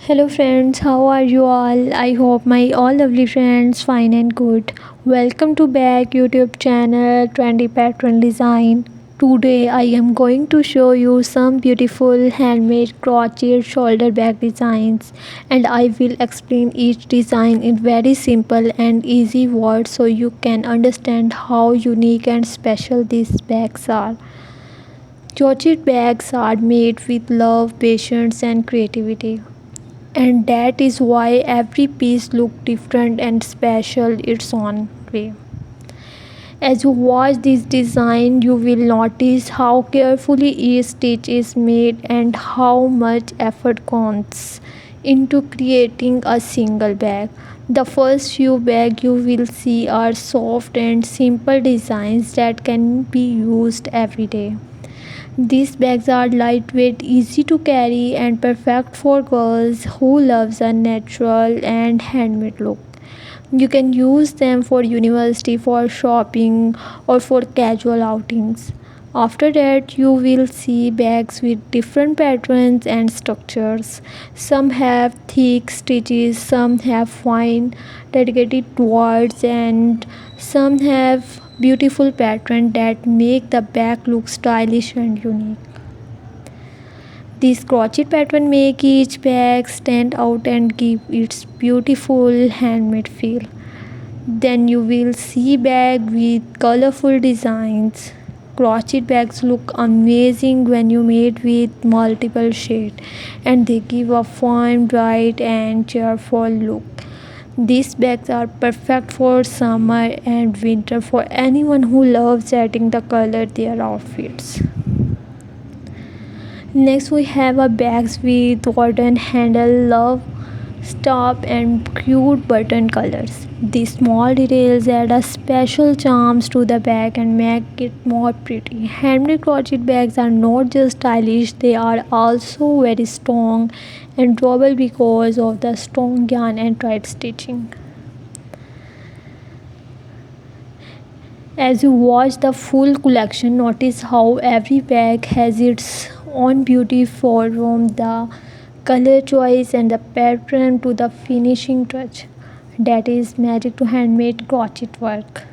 Hello friends, how are you all? I hope my all lovely friends fine and good. Welcome to back YouTube channel 20 Pattern Design. Today I am going to show you some beautiful handmade crochet shoulder bag designs, and I will explain each design in very simple and easy words so you can understand how unique and special these bags are. Crochet bags are made with love, patience and creativity, and that is why every piece look different and special its own way. As you watch this design, you will notice how carefully each stitch is made and how much effort goes into creating a single bag. The first few bags you will see are soft and simple designs that can be used every day. These bags are lightweight, easy to carry, and perfect for girls who loves a natural and handmade look. You can use them for university, for shopping, or for casual outings. After that, you will see bags with different patterns and structures. Some have thick stitches, some have fine dedicated words, and some have beautiful patterns that make the bag look stylish and unique. These crochet patterns make each bag stand out and give its beautiful handmade feel. Then you will see bag with colorful designs. Crochet bags look amazing when you made with multiple shades, and they give a fun, bright and cheerful look. These bags are perfect for summer and winter for anyone who loves adding the color their outfits. Next we have a bags with wooden handle, love stop and cute button colors. These small details add a special charms to the bag and make it more pretty. Handmade crochet bags are not just stylish, they are also very strong and durable because of the strong yarn and tight stitching. As you watch the full collection, notice how every bag has its own beauty from the color choice and the pattern to the finishing touch. That is magic to handmade crochet work.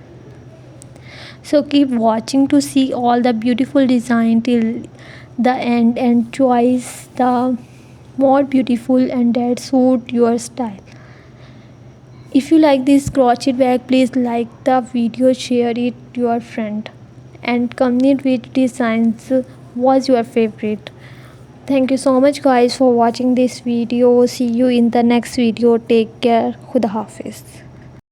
So keep watching to see all the beautiful design till the end and choice the more beautiful and that suit your style. If you like this crochet bag, please like the video, share it to your friend, and comment which designs was your favorite. Thank you so much guys for watching this video. See you in the next video. Take care. Khuda Hafiz.